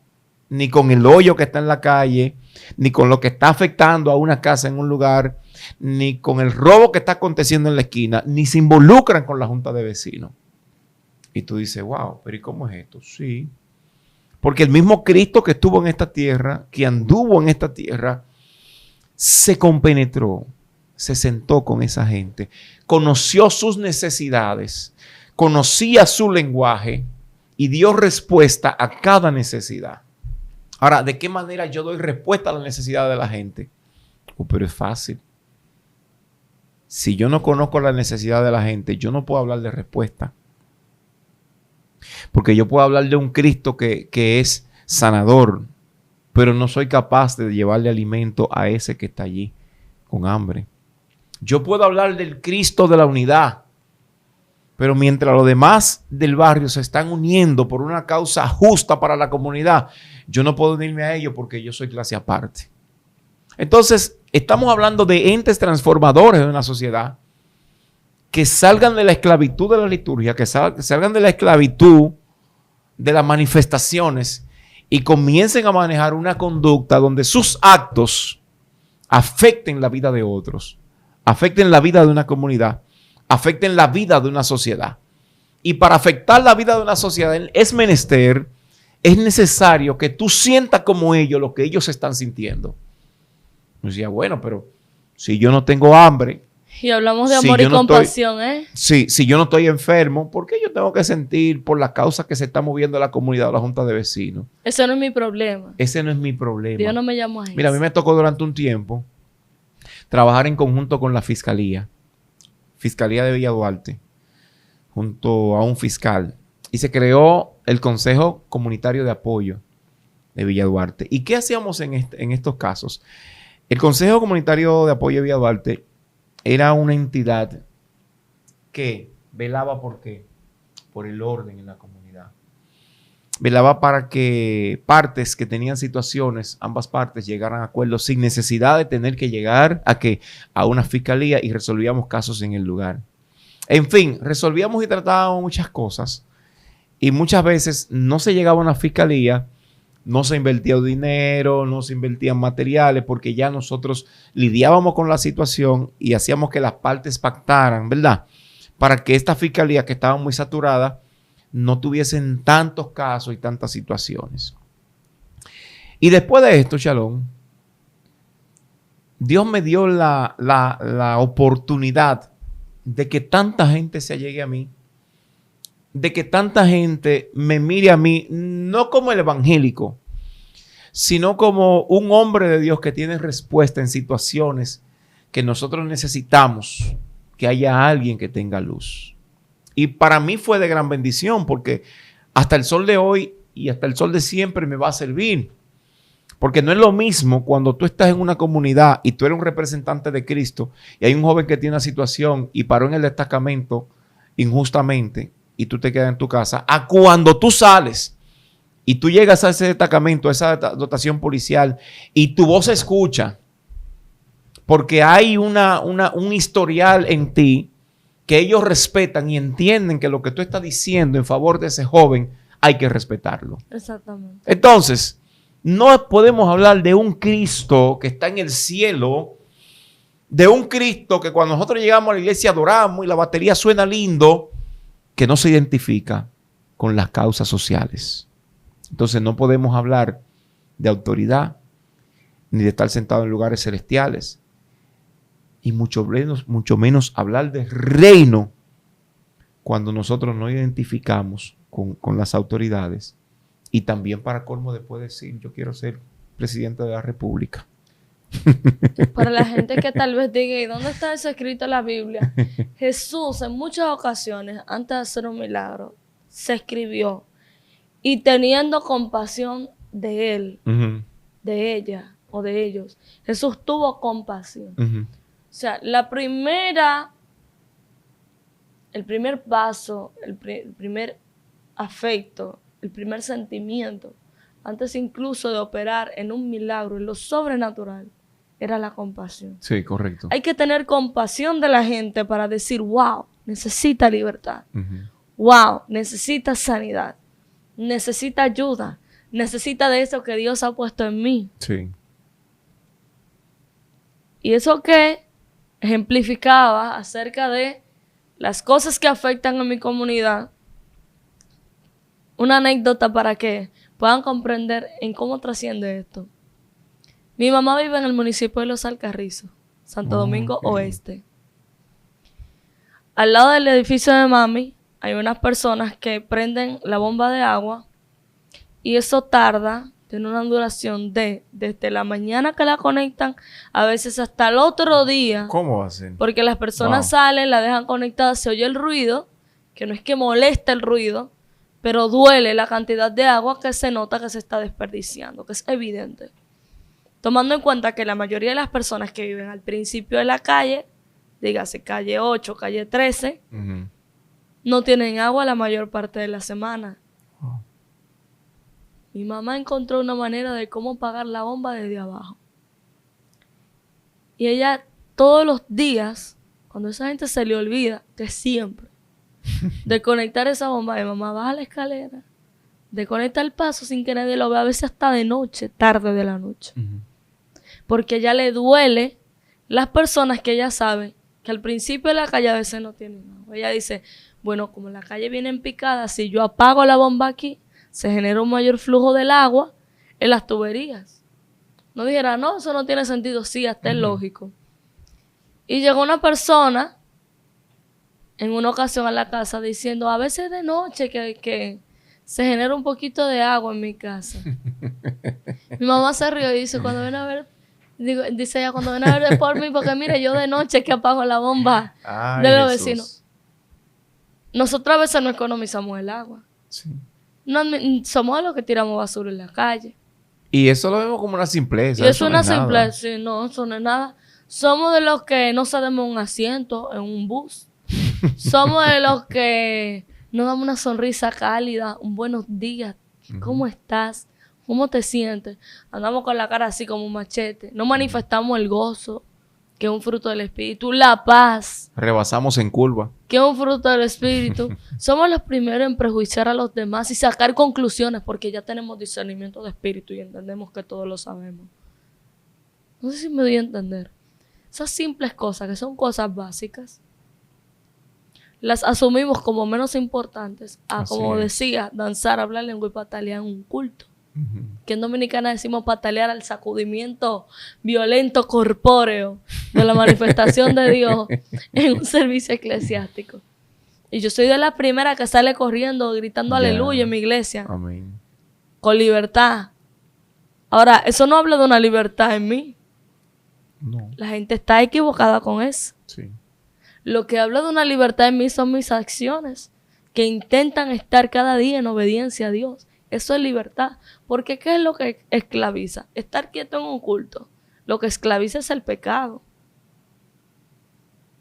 ni con el hoyo que está en la calle, ni con lo que está afectando a una casa en un lugar, ni con el robo que está aconteciendo en la esquina, ni se involucran con la junta de vecinos. Y tú dices, wow, pero ¿y cómo es esto? Sí. Porque el mismo Cristo que estuvo en esta tierra, que anduvo en esta tierra, se compenetró, se sentó con esa gente, conoció sus necesidades, conocía su lenguaje y dio respuesta a cada necesidad. Ahora, ¿de qué manera yo doy respuesta a la necesidad de la gente? Pero es fácil. Si yo no conozco la necesidad de la gente, yo no puedo hablar de respuesta. Porque yo puedo hablar de un Cristo que es sanador, pero no soy capaz de llevarle alimento a ese que está allí con hambre. Yo puedo hablar del Cristo de la unidad, pero mientras los demás del barrio se están uniendo por una causa justa para la comunidad, yo no puedo unirme a ellos porque yo soy clase aparte. Entonces, estamos hablando de entes transformadores de una sociedad que salgan de la esclavitud de la liturgia, que salgan de la esclavitud de las manifestaciones y comiencen a manejar una conducta donde sus actos afecten la vida de otros, afecten la vida de una comunidad, afecten la vida de una sociedad. Y para afectar la vida de una sociedad es menester, es necesario que tú sientas como ellos lo que ellos están sintiendo. Yo decía, bueno, pero si yo no tengo hambre, Y hablamos de amor y compasión, ¿eh? Sí, si yo no estoy enfermo, ¿por qué yo tengo que sentir por la causa que se está moviendo la comunidad o la junta de vecinos? Ese no es mi problema. Ese no es mi problema. Dios no me llamó a eso. Mira, a mí me tocó durante un tiempo trabajar en conjunto con la Fiscalía de Villa Duarte, junto a un fiscal. Y se creó el Consejo Comunitario de Apoyo de Villa Duarte. ¿Y qué hacíamos en estos casos? El Consejo Comunitario de Apoyo de Villa Duarte era una entidad que velaba por el orden en la comunidad. Velaba para que partes que tenían situaciones, ambas partes llegaran a acuerdos sin necesidad de tener que llegar a una fiscalía, y resolvíamos casos en el lugar. En fin, resolvíamos y tratábamos muchas cosas y muchas veces no se llegaba a una fiscalía, no se invertía dinero, no se invertían materiales, porque ya nosotros lidiábamos con la situación y hacíamos que las partes pactaran, ¿verdad? Para que esta fiscalía, que estaba muy saturada, no tuviesen tantos casos y tantas situaciones. Y después de esto, Shalom, Dios me dio la oportunidad de que tanta gente se allegue a mí, de que tanta gente me mire a mí, no como el evangélico, sino como un hombre de Dios que tiene respuesta en situaciones que nosotros necesitamos que haya alguien que tenga luz. Y para mí fue de gran bendición, porque hasta el sol de hoy y hasta el sol de siempre me va a servir. Porque no es lo mismo cuando tú estás en una comunidad y tú eres un representante de Cristo y hay un joven que tiene una situación y paró en el destacamento injustamente y tú te quedas en tu casa, a cuando tú sales y tú llegas a ese destacamento, a esa dotación policial, y tu voz se escucha, porque hay un historial en ti que ellos respetan y entienden que lo que tú estás diciendo en favor de ese joven hay que respetarlo. Exactamente. Entonces, no podemos hablar de un Cristo que está en el cielo, de un Cristo que cuando nosotros llegamos a la iglesia adoramos y la batería suena lindo, que no se identifica con las causas sociales. Entonces no podemos hablar de autoridad, ni de estar sentado en lugares celestiales, y mucho menos hablar de reino cuando nosotros no identificamos con las autoridades. Y también para colmo después decir, yo quiero ser presidente de la República. Para la gente que tal vez diga, ¿y dónde está eso escrito en la Biblia? Jesús en muchas ocasiones, antes de hacer un milagro, se escribió. Y teniendo compasión de él, de ella o de ellos, Jesús tuvo compasión. O sea, el primer paso, el primer afecto, el primer sentimiento, antes incluso de operar en un milagro, en lo sobrenatural, era la compasión. Sí, correcto. Hay que tener compasión de la gente para decir, wow, necesita libertad. Wow, necesita sanidad. Necesita ayuda. Necesita de eso que Dios ha puesto en mí. Sí. Y eso que ejemplificaba acerca de las cosas que afectan a mi comunidad. Una anécdota para que puedan comprender en cómo trasciende esto. Mi mamá vive en el municipio de Los Alcarrizos, Santo Domingo Oeste. Al lado del edificio de mami hay unas personas que prenden la bomba de agua y eso tarda, tiene una duración desde la mañana que la conectan, a veces hasta el otro día. ¿Cómo hacen? Porque las personas salen, la dejan conectada, se oye el ruido, que no es que molesta el ruido, pero duele la cantidad de agua que se nota que se está desperdiciando, que es evidente. Tomando en cuenta que la mayoría de las personas que viven al principio de la calle, dígase calle 8, calle 13, no tienen agua la mayor parte de la semana. Mi mamá encontró una manera de cómo pagar la bomba desde abajo. Y ella todos los días, cuando esa gente se le olvida, que siempre, de conectar esa bomba, mi mamá baja la escalera, desconecta el paso sin que nadie lo vea, a veces hasta de noche, tarde de la noche. Porque a ella le duele las personas que ella sabe que al principio de la calle a veces no tienen agua. Ella dice, bueno, como la calle viene en picada, si yo apago la bomba aquí, se genera un mayor flujo del agua en las tuberías. No dijera, no, eso no tiene sentido. Sí, hasta es lógico. Y llegó una persona en una ocasión a la casa diciendo, a veces de noche que se genera un poquito de agua en mi casa. Mi mamá se rió y dice, cuando ven a ver, dice ella, cuando ven a ver es por mí, porque mire, yo de noche que apago la bomba de los vecinos. Nosotros a veces no economizamos el agua. Sí. No, somos de los que tiramos basura en la calle. Y eso lo vemos como una simpleza. Y eso es una simpleza, sí, no, eso no es nada. Somos de los que no cedemos un asiento en un bus. Somos de los que nos damos una sonrisa cálida, un buenos días, ¿cómo estás? ¿Cómo te sientes? Andamos con la cara así como un machete. No manifestamos el gozo, que es un fruto del Espíritu, la paz. Rebasamos en curva. Que es un fruto del Espíritu. Somos los primeros en prejuiciar a los demás y sacar conclusiones porque ya tenemos discernimiento de espíritu y entendemos que todos lo sabemos. No sé si me doy a entender. Esas simples cosas, que son cosas básicas, las asumimos como menos importantes a, como decía, danzar, hablar lengua y patalear en un culto. Que en Dominicana decimos patalear al sacudimiento violento corpóreo de la manifestación de Dios en un servicio eclesiástico. Y yo soy de la primera que sale corriendo, gritando aleluya en mi iglesia. Amén. Con libertad. Ahora, eso no habla de una libertad en mí. No. La gente está equivocada con eso. Sí. Lo que habla de una libertad en mí son mis acciones, que intentan estar cada día en obediencia a Dios. Eso es libertad. Porque ¿qué es lo que esclaviza? Estar quieto en un culto. Lo que esclaviza es el pecado.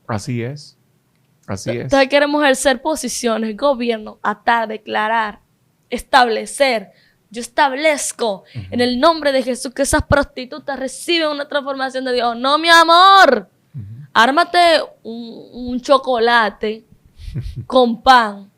Así es. Así es. Entonces queremos ejercer posiciones, gobierno, atar, declarar, establecer, Yo establezco en el nombre de Jesús que esas prostitutas reciben una transformación de Dios. No, mi amor. Ármate un chocolate con pan,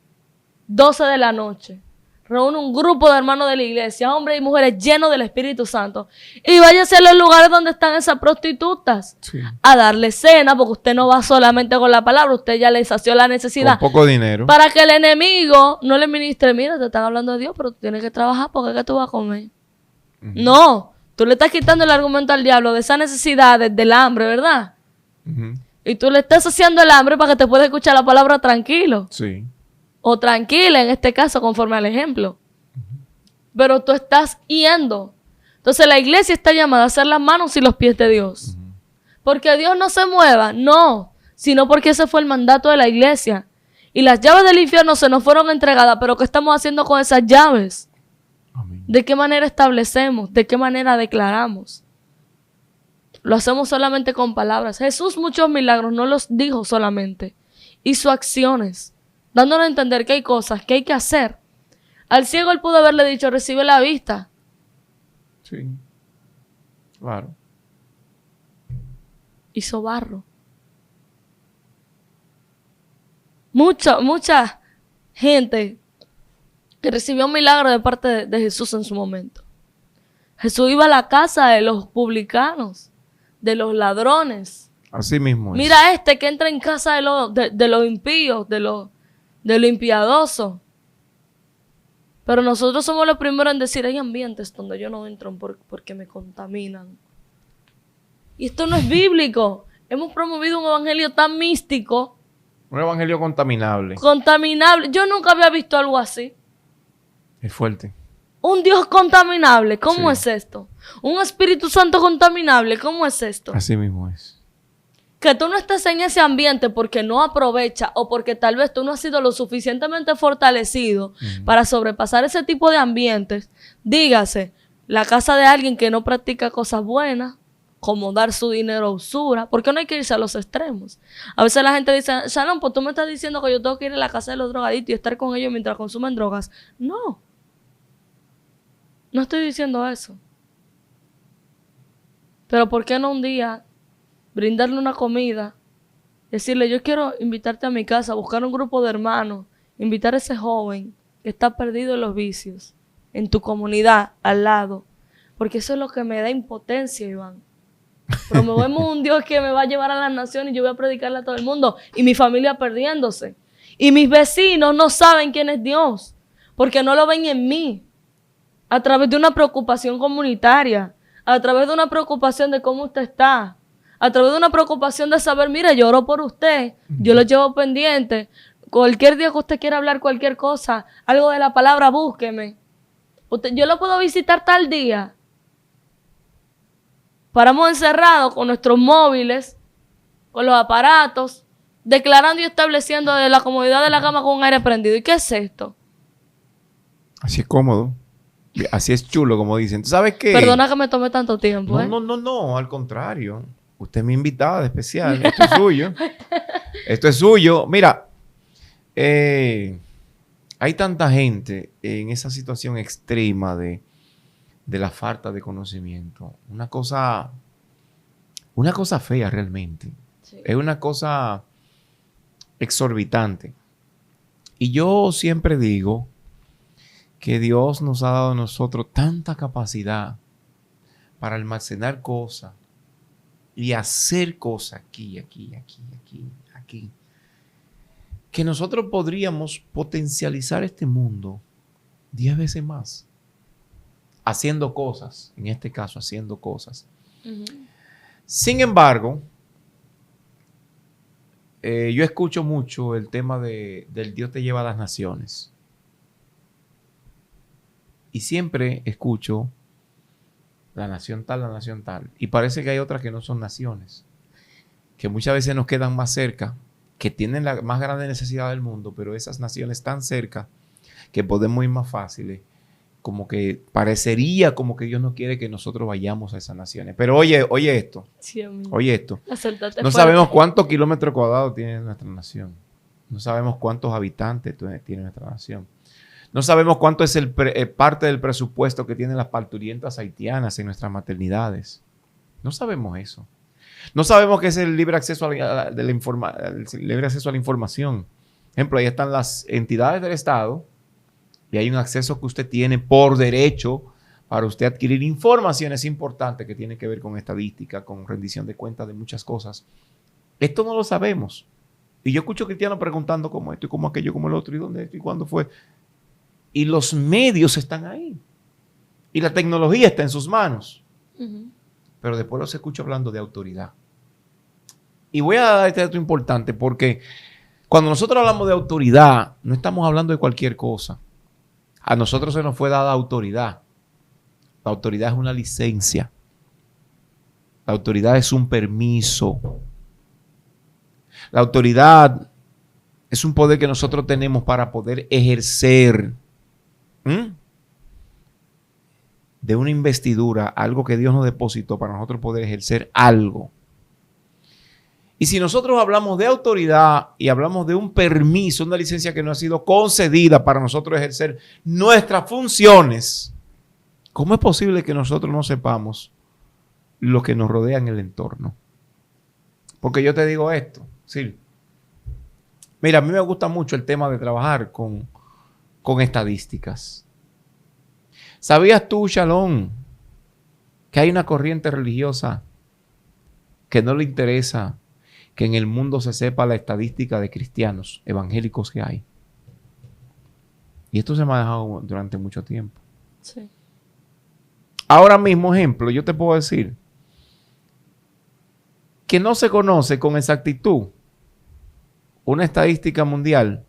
12 de la noche. Reúne un grupo de hermanos de la iglesia, hombres y mujeres llenos del Espíritu Santo. Y váyase a los lugares donde están esas prostitutas a darle cena, porque usted no va solamente con la palabra, usted ya le sació la necesidad. Con poco dinero. Para que el enemigo no le ministre, mira, te están hablando de Dios, pero tú tienes que trabajar porque es que tú vas a comer. No, tú le estás quitando el argumento al diablo de esa necesidad, del hambre, ¿verdad? Y tú le estás haciendo el hambre para que te pueda escuchar la palabra tranquilo. Sí. O tranquila, en este caso, conforme al ejemplo. Pero tú estás yendo. Entonces la iglesia está llamada a ser las manos y los pies de Dios. Porque Dios no se mueva, no. Sino porque ese fue el mandato de la iglesia. Y las llaves del infierno se nos fueron entregadas. Pero ¿qué estamos haciendo con esas llaves? Amén. ¿De qué manera establecemos? ¿De qué manera declaramos? Lo hacemos solamente con palabras. Jesús muchos milagros no los dijo solamente. Hizo acciones, dándonos a entender que hay cosas que hay que hacer. Al ciego él pudo haberle dicho, recibe la vista. Sí. Claro. Hizo barro. Mucha gente que recibió un milagro de parte de Jesús en su momento. Jesús iba a la casa de los publicanos, de los ladrones. Así mismo es. Mira este que entra en casa de los impíos, de los impiadosos. Pero nosotros somos los primeros en decir, hay ambientes donde yo no entro porque me contaminan. Y esto no es bíblico. Hemos promovido un evangelio tan místico. Un evangelio contaminable. Contaminable. Yo nunca había visto algo así. Es fuerte. Un Dios contaminable. ¿Cómo Sí. es esto? Un Espíritu Santo contaminable. ¿Cómo es esto? Así mismo es. Que tú no estés en ese ambiente porque no aprovecha o porque tal vez tú no has sido lo suficientemente fortalecido para sobrepasar ese tipo de ambientes. Dígase, la casa de alguien que no practica cosas buenas, como dar su dinero a usura, porque no hay que irse a los extremos. A veces la gente dice, Shalom, pues tú me estás diciendo que yo tengo que ir a la casa de los drogaditos y estar con ellos mientras consumen drogas. No. No estoy diciendo eso. Pero ¿por qué no un día brindarle una comida, decirle, yo quiero invitarte a mi casa, buscar un grupo de hermanos, invitar a ese joven que está perdido en los vicios, en tu comunidad, al lado? Porque eso es lo que me da impotencia, Iván. Promovemos un Dios que me va a llevar a las naciones y yo voy a predicarle a todo el mundo y mi familia perdiéndose. Y mis vecinos no saben quién es Dios, porque no lo ven en mí, a través de una preocupación comunitaria, a través de una preocupación de cómo usted está, a través de una preocupación de saber, mire, yo oro por usted, yo lo llevo pendiente. Cualquier día que usted quiera hablar cualquier cosa, algo de la palabra, búsqueme. Yo lo puedo visitar tal día. Paramos encerrados con nuestros móviles, con los aparatos, declarando y estableciendo de la comodidad de la cama con un aire prendido. ¿Y qué es esto? Así es cómodo. Así es chulo, como dicen. ¿Tú sabes qué? Perdona que me tome tanto tiempo. No, al contrario. Usted es mi invitada de especial. Esto es suyo. Esto es suyo. Mira, hay tanta gente en esa situación extrema de la falta de conocimiento. Una cosa fea realmente. Sí. Es una cosa exorbitante. Y yo siempre digo que Dios nos ha dado a nosotros tanta capacidad para almacenar cosas y hacer cosas aquí, que nosotros podríamos potencializar este mundo 10 veces más. Haciendo cosas, en este caso haciendo cosas. Sin embargo, yo escucho mucho el tema del Dios te lleva a las naciones. Y siempre escucho la nación tal. Y parece que hay otras que no son naciones. Que muchas veces nos quedan más cerca, que tienen la más grande necesidad del mundo, pero esas naciones tan cerca que podemos ir más fáciles. Como que parecería como que Dios no quiere que nosotros vayamos a esas naciones. Pero oye esto. Sí, oye esto. No sabemos cuántos kilómetros cuadrados tiene nuestra nación. No sabemos cuántos habitantes tiene nuestra nación. No sabemos cuánto es parte del presupuesto que tienen las parturientas haitianas en nuestras maternidades. No sabemos eso. No sabemos qué es el libre acceso el libre acceso a la información. Por ejemplo, ahí están las entidades del Estado y hay un acceso que usted tiene por derecho para usted adquirir informaciones importantes que tienen que ver con estadística, con rendición de cuentas de muchas cosas. Esto no lo sabemos. Y yo escucho cristianos preguntando cómo esto y cómo aquello, cómo el otro, y dónde esto y cuándo fue. Y los medios están ahí. Y la tecnología está en sus manos. Pero después los escucho hablando de autoridad. Y voy a dar este dato importante porque cuando nosotros hablamos de autoridad, no estamos hablando de cualquier cosa. A nosotros se nos fue dada autoridad. La autoridad es una licencia. La autoridad es un permiso. La autoridad es un poder que nosotros tenemos para poder ejercer de una investidura, algo que Dios nos depositó para nosotros poder ejercer algo. Y si nosotros hablamos de autoridad y hablamos de un permiso, una licencia que nos ha sido concedida para nosotros ejercer nuestras funciones, ¿cómo es posible que nosotros no sepamos lo que nos rodea en el entorno? Porque yo te digo esto, sí. Mira, a mí me gusta mucho el tema de trabajar con estadísticas. ¿Sabías tú, Shalom, que hay una corriente religiosa que no le interesa que en el mundo se sepa la estadística de cristianos evangélicos que hay? Y esto se me ha dejado durante mucho tiempo. Sí. Ahora mismo, ejemplo, yo te puedo decir que no se conoce con exactitud una estadística mundial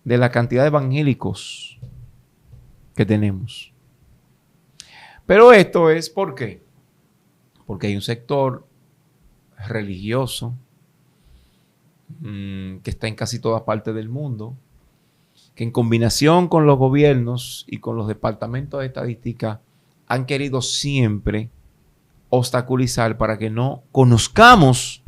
de la cantidad de evangélicos que tenemos. Pero esto es ¿por qué? Porque hay un sector religioso que está en casi todas partes del mundo, que en combinación con los gobiernos y con los departamentos de estadística han querido siempre obstaculizar para que no conozcamos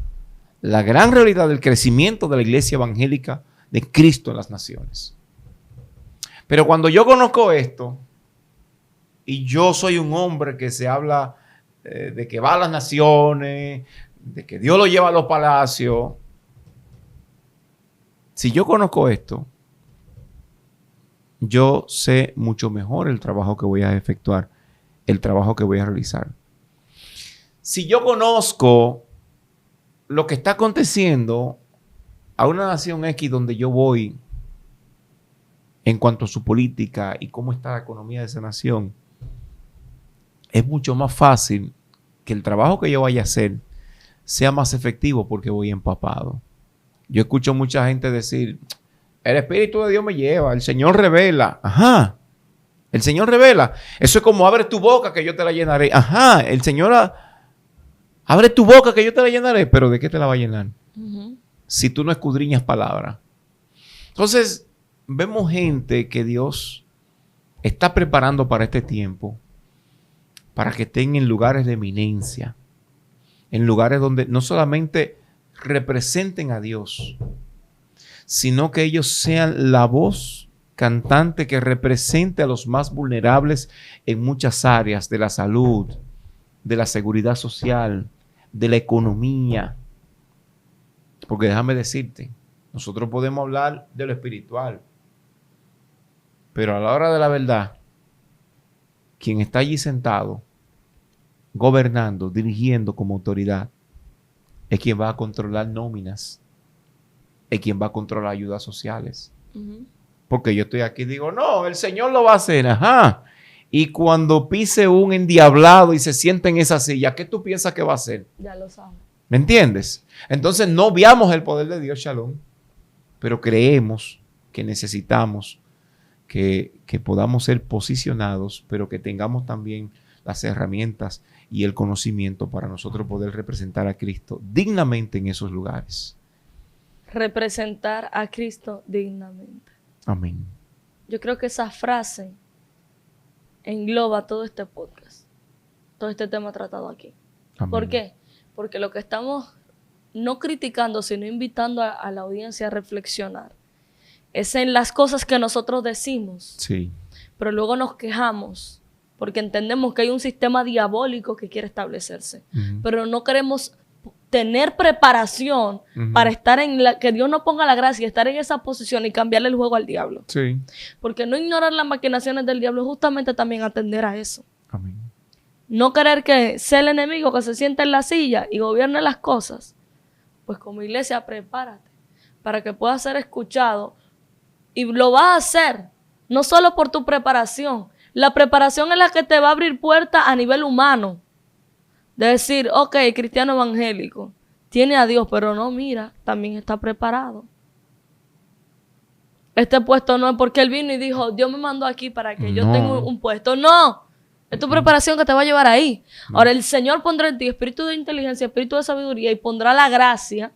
la gran realidad del crecimiento de la iglesia evangélica de Cristo en las naciones. Pero cuando yo conozco esto, y yo soy un hombre que se habla de que va a las naciones, de que Dios lo lleva a los palacios, si yo conozco esto, yo sé mucho mejor el trabajo que voy a efectuar, el trabajo que voy a realizar. Si yo conozco lo que está aconteciendo a una nación X donde yo voy en cuanto a su política y cómo está la economía de esa nación, es mucho más fácil que el trabajo que yo vaya a hacer sea más efectivo porque voy empapado. Yo escucho mucha gente decir, el Espíritu de Dios me lleva, el Señor revela. Ajá, el Señor revela. Eso es como abre tu boca que yo te la llenaré. Ajá, el Señor abre tu boca que yo te la llenaré. Pero ¿de qué te la va a llenar? Si tú no escudriñas palabra. Entonces, vemos gente que Dios está preparando para este tiempo, para que estén en lugares de eminencia, en lugares donde no solamente representen a Dios, sino que ellos sean la voz cantante que represente a los más vulnerables en muchas áreas de la salud, de la seguridad social, de la economía. Porque déjame decirte, nosotros podemos hablar de lo espiritual, pero a la hora de la verdad, quien está allí sentado, gobernando, dirigiendo como autoridad, es quien va a controlar nóminas, es quien va a controlar ayudas sociales. Porque yo estoy aquí y digo, no, el Señor lo va a hacer, ajá. Y cuando pise un endiablado y se siente en esa silla, ¿qué tú piensas que va a hacer? Ya lo sabes. ¿Me entiendes? Entonces no veamos el poder de Dios, Shalom, pero creemos que necesitamos que podamos ser posicionados, pero que tengamos también las herramientas y el conocimiento para nosotros poder representar a Cristo dignamente en esos lugares. Representar a Cristo dignamente. Amén. Yo creo que esa frase engloba todo este podcast, todo este tema tratado aquí. Amén. ¿Por qué? Porque lo que estamos no criticando, sino invitando a la audiencia a reflexionar, es en las cosas que nosotros decimos. Sí. Pero luego nos quejamos porque entendemos que hay un sistema diabólico que quiere establecerse. Pero no queremos tener preparación para estar que Dios nos ponga la gracia, estar en esa posición y cambiarle el juego al diablo. Sí. Porque no ignorar las maquinaciones del diablo es justamente también atender a eso. Amén. No querer que sea el enemigo que se sienta en la silla y gobierne las cosas. Pues como iglesia, prepárate para que puedas ser escuchado. Y lo vas a hacer, no solo por tu preparación. La preparación es la que te va a abrir puertas a nivel humano. De decir, ok, cristiano evangélico, tiene a Dios, pero no, mira, también está preparado. Este puesto no es porque él vino y dijo, Dios me mandó aquí para que yo tenga un puesto. No, es tu preparación que te va a llevar ahí. Ahora el Señor pondrá en ti espíritu de inteligencia, espíritu de sabiduría y pondrá la gracia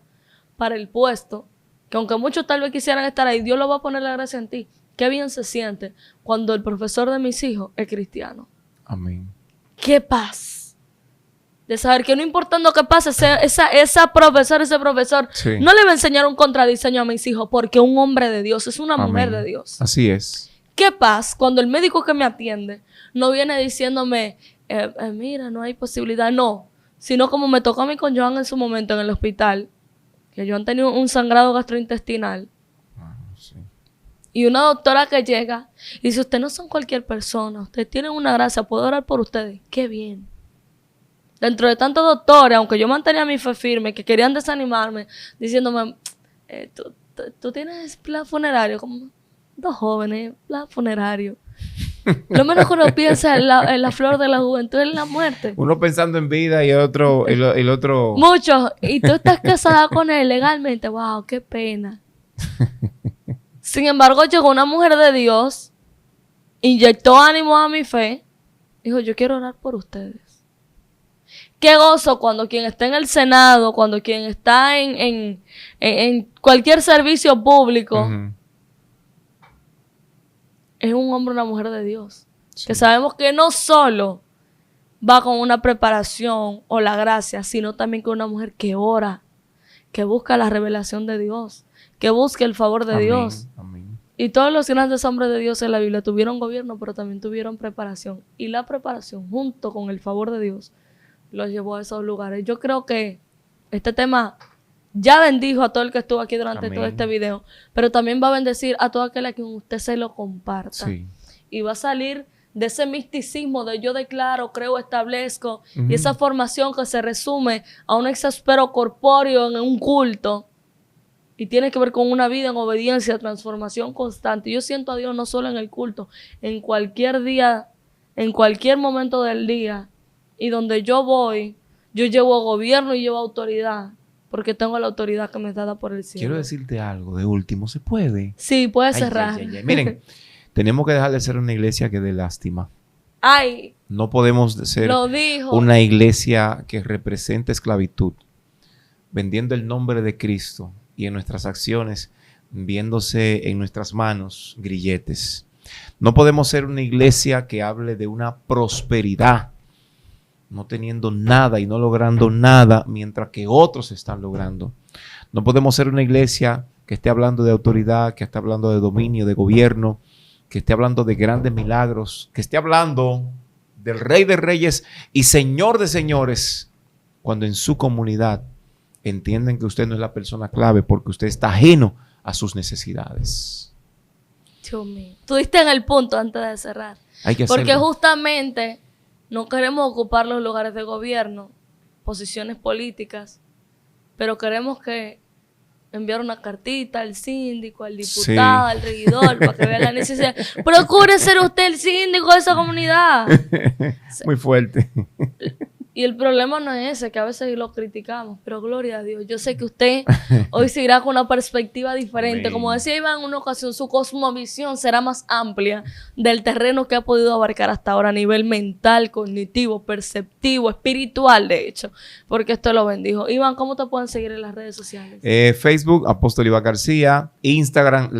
para el puesto, que aunque muchos tal vez quisieran estar ahí, Dios lo va a poner la gracia en ti. Qué bien se siente cuando el profesor de mis hijos es cristiano. Amén. Qué paz. De saber que no importando qué pase, esa profesora, ese profesor, Sí. no le va a enseñar un contradiseño a mis hijos porque un hombre de Dios es una mujer de Dios. Así es. Qué paz cuando el médico que me atiende no viene diciéndome, mira, no hay posibilidad. No, sino como me tocó a mí con Joan en su momento en el hospital, que Joan tenía un sangrado gastrointestinal. Sí. Y una doctora que llega y dice, ustedes no son cualquier persona, ustedes tienen una gracia, puedo orar por ustedes. Qué bien. Dentro de tantos doctores, aunque yo mantenía mi fe firme, que querían desanimarme, diciéndome, tú tienes plan funerario, como 2 jóvenes, plan funerario. Lo menos que uno piensa en la flor de la juventud, es la muerte. Uno pensando en vida y el otro... Muchos. Y tú estás casada con él legalmente. Wow, qué pena. Sin embargo, llegó una mujer de Dios, inyectó ánimo a mi fe, dijo, yo quiero orar por ustedes. Qué gozo cuando quien está en el Senado, cuando quien está en cualquier servicio público, es un hombre o una mujer de Dios. Sí. Que sabemos que no solo va con una preparación o la gracia, sino también con una mujer que ora, que busca la revelación de Dios, que busca el favor de Dios. Amén. Y todos los grandes hombres de Dios en la Biblia tuvieron gobierno, pero también tuvieron preparación. Y la preparación, junto con el favor de Dios, los llevó a esos lugares. Yo creo que este tema ya bendijo a todo el que estuvo aquí durante todo este video, pero también va a bendecir a todo aquel a quien usted se lo comparta. Sí. Y va a salir de ese misticismo de yo declaro, creo, establezco, y esa formación que se resume a un exaspero corpóreo en un culto, y tiene que ver con una vida en obediencia, transformación constante. Yo siento a Dios no solo en el culto, en cualquier día, en cualquier momento del día. Y donde yo voy, yo llevo gobierno y llevo autoridad, porque tengo la autoridad que me es dada por el cielo. Quiero decirte algo de último, ¿se puede? Sí, puede cerrar. Miren, tenemos que dejar de ser una iglesia que dé lástima. Ay. No podemos ser una iglesia que represente esclavitud, vendiendo el nombre de Cristo y en nuestras acciones, viéndose en nuestras manos grilletes. No podemos ser una iglesia que hable de una prosperidad, no teniendo nada y no logrando nada, mientras que otros están logrando. No podemos ser una iglesia que esté hablando de autoridad, que esté hablando de dominio, de gobierno, que esté hablando de grandes milagros, que esté hablando del Rey de Reyes y Señor de Señores, cuando en su comunidad entienden que usted no es la persona clave porque usted está ajeno a sus necesidades. Dios mío. Tú diste en el punto antes de cerrar. Hay que hacerlo. Porque justamente no queremos ocupar los lugares de gobierno, posiciones políticas, pero queremos que enviar una cartita al síndico, al diputado, al regidor, para que vea la necesidad. Procure ser usted el síndico de esa comunidad. Muy fuerte. Y el problema no es ese, que a veces lo criticamos, pero gloria a Dios, yo sé que usted hoy se irá con una perspectiva diferente. Amén. Como decía Iván en una ocasión, su cosmovisión será más amplia del terreno que ha podido abarcar hasta ahora a nivel mental, cognitivo, perceptivo, espiritual, de hecho, porque esto lo bendijo. Iván, ¿cómo te pueden seguir en las redes sociales? Facebook, Apóstol Iván García, Instagram,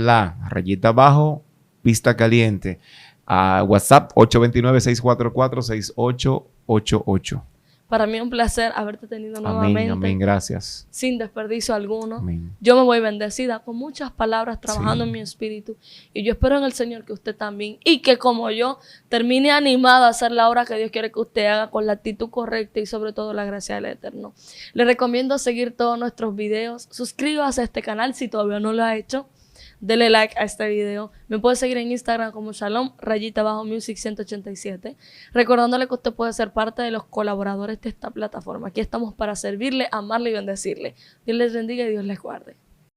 _Pista Caliente, WhatsApp 829-644-6888. Para mí es un placer haberte tenido Amén, nuevamente. amén, gracias. Sin desperdicio alguno. Amén. Yo me voy bendecida con muchas palabras trabajando Sí. en mi espíritu. Y yo espero en el Señor que usted también, y que como yo, termine animado a hacer la obra que Dios quiere que usted haga con la actitud correcta y sobre todo la gracia del Eterno. Le recomiendo seguir todos nuestros videos. Suscríbase a este canal si todavía no lo ha hecho. Dele like a este video. Me puede seguir en Instagram como Shalom_Music 187. Recordándole que usted puede ser parte de los colaboradores de esta plataforma. Aquí estamos para servirle, amarle y bendecirle. Dios les bendiga y Dios les guarde.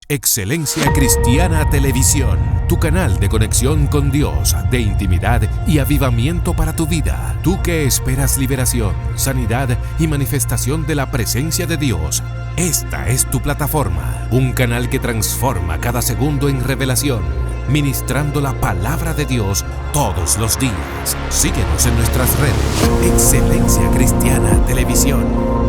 Excelencia Cristiana Televisión, tu canal de conexión con Dios, de intimidad y avivamiento para tu vida. Tú que esperas liberación, sanidad y manifestación de la presencia de Dios. Esta es tu plataforma, un canal que transforma cada segundo en revelación, ministrando la palabra de Dios todos los días. Síguenos en nuestras redes. Excelencia Cristiana Televisión.